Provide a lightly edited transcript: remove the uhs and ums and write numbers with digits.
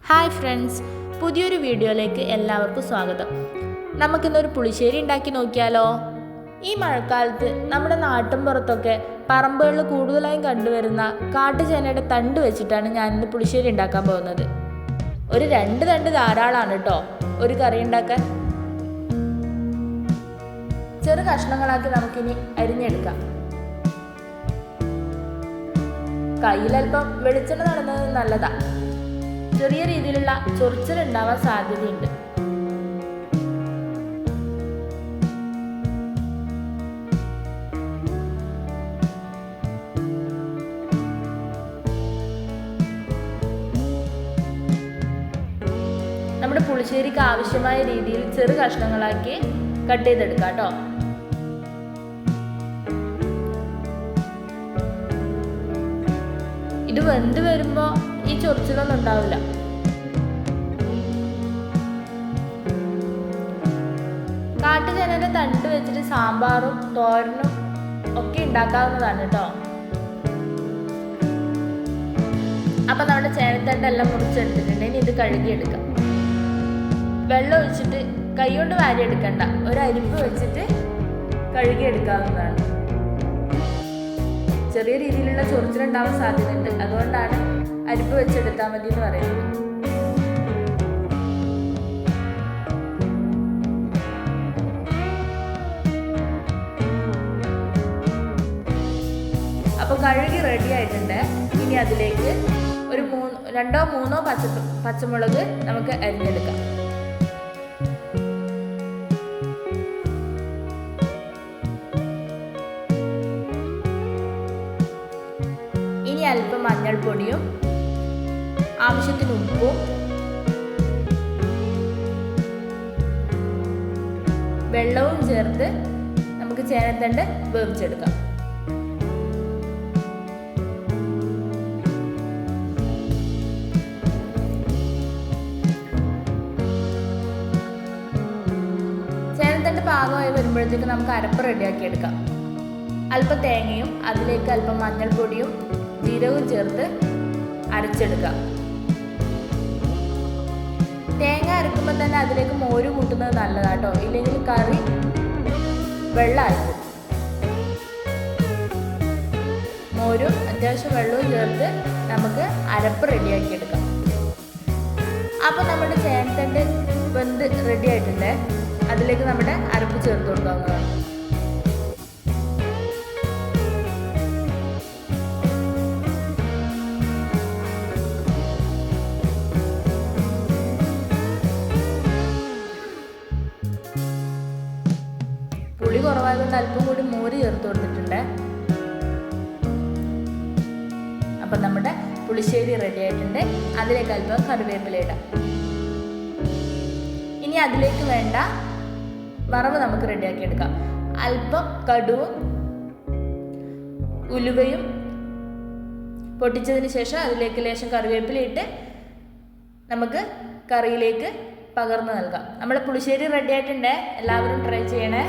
Hi friends, പുതിയൊരു വീഡിയോയിലേക്ക് എല്ലാവർക്കും സ്വാഗതം. നമുക്കിന്നൊരു പുളിശ്ശേരി ഉണ്ടാക്കി നോക്കിയാലോ? ഈ മഴക്കാലത്ത് നമ്മുടെ നാട്ടിൻപുറത്തൊക്കെ പറമ്പുകളിൽ കൂടുതലായും കണ്ടുവരുന്ന കാട്ടുചേനയുടെ തണ്ട് വെച്ചിട്ടാണ് ഞാനിന്ന് പുളിശ്ശേരി ഉണ്ടാക്കാൻ പോകുന്നത്. ഒരു 2 തണ്ട് ധാരാളമാണ് കേട്ടോ ഒരു കറി ഉണ്ടാക്കാൻ. ചെറു കഷ്ണങ്ങളാക്കി നമുക്കിനി അരിഞ്ഞെടുക്കാം. കയ്യിലൽപ്പം വെളിച്ചെണ്ണ നടന്നത് നല്ലതാണ്. ചെറിയ രീതിയിലുള്ള ചൊറിച്ചിലുണ്ടാവാൻ സാധ്യതയുണ്ട്. നമ്മുടെ പുളിശ്ശേരിക്ക് ആവശ്യമായ രീതിയിൽ ചെറു കഷ്ണങ്ങളാക്കി കട്ട് ചെയ്തെടുക്കാം കേട്ടോ. ഇത് വെന്ത് വരുമ്പോൾ ഈ ചൊറിച്ചിലൊന്നും ഉണ്ടാവില്ല. കാട്ടുചേനയുടെ തണ്ട് വെച്ചിട്ട് സാമ്പാറും തോരനും ഒക്കെ ഉണ്ടാക്കാവുന്നതാണ് കേട്ടോ. അപ്പം നമ്മുടെ ചേനത്തണ്ടെല്ലാം മുറിച്ചെടുത്തിട്ടുണ്ട്. ഇനി ഇത് കഴുകിയെടുക്കാം. വെള്ളം ഒഴിച്ചിട്ട് കൈ കൊണ്ട് വാരിയെടുക്കണ്ട, ഒരു അരിപ്പ് വെച്ചിട്ട് കഴുകിയെടുക്കാവുന്നതാണ്. ചെറിയ രീതിയിലുള്ള ചൊറിച്ചിലുണ്ടാവാൻ സാധ്യതയുണ്ട്, അതുകൊണ്ടാണ് അരിപ്പ് വെച്ചെടുത്താൽ മതി എന്ന് പറയുന്നത്. അപ്പോൾ കഴുകി റെഡി ആയിട്ടുണ്ട്. ഇനി അതിലേക്ക് ഒരു 2-3 പച്ചമുളക് നമുക്ക് അരിഞ്ഞെടുക്കാം. ഇനി അല്പം മഞ്ഞൾപ്പൊടിയും ആവശ്യത്തിന് ഉപ്പും വെള്ളവും ചേർത്ത് നമുക്ക് ചേനത്തണ്ട് വേവിച്ചെടുക്കാം. ചേനത്തണ്ട് പാകമായി വരുമ്പോഴത്തേക്ക് നമുക്ക് അരപ്പ് റെഡിയാക്കി എടുക്കാം. അല്പം തേങ്ങയും അതിലേക്ക് അല്പം മഞ്ഞൾപ്പൊടിയും ജീരകവും ചേർത്ത് അരച്ചെടുക്കാം. തേങ്ങ അരക്കുമ്പോൾ തന്നെ അതിലേക്ക് മോര് കൂട്ടുന്നത് നല്ലതാട്ടോ, ഇല്ലെങ്കിൽ കറി വെള്ളമായിരിക്കും. മോരും അത്യാവശ്യം വെള്ളവും ചേർത്ത് നമുക്ക് അരപ്പ് റെഡിയാക്കി എടുക്കാം. അപ്പോൾ നമ്മുടെ ചേനത്തണ്ട് വെന്ത് റെഡി ആയിട്ടുണ്ട്. അതിലേക്ക് നമ്മുടെ അരപ്പ് ചേർത്ത് കൊടുക്കാവുന്നതാണ്. പുളി കുറവായതുകൊണ്ട് അല്പം കൂടി മോര് ചേർത്ത് കൊടുത്തിട്ടുണ്ട്. അപ്പം നമ്മുടെ പുളിശ്ശേരി റെഡി ആയിട്ടുണ്ട്. അതിലേക്ക് അല്പം കറിവേപ്പില ഇടാം. ഇനി അതിലേക്ക് വേണ്ട വറവ് നമുക്ക് റെഡിയാക്കി എടുക്കാം. അല്പം കടുവും ഉലുവയും പൊട്ടിച്ചതിന് ശേഷം അതിലേക്ക് ലേശം കറിവേപ്പില ഇട്ട് നമുക്ക് കറിയിലേക്ക് പകർന്നു നൽകാം. നമ്മുടെ പുളിശ്ശേരി റെഡി ആയിട്ടുണ്ട്. എല്ലാവരും ട്രൈ ചെയ്യണേ.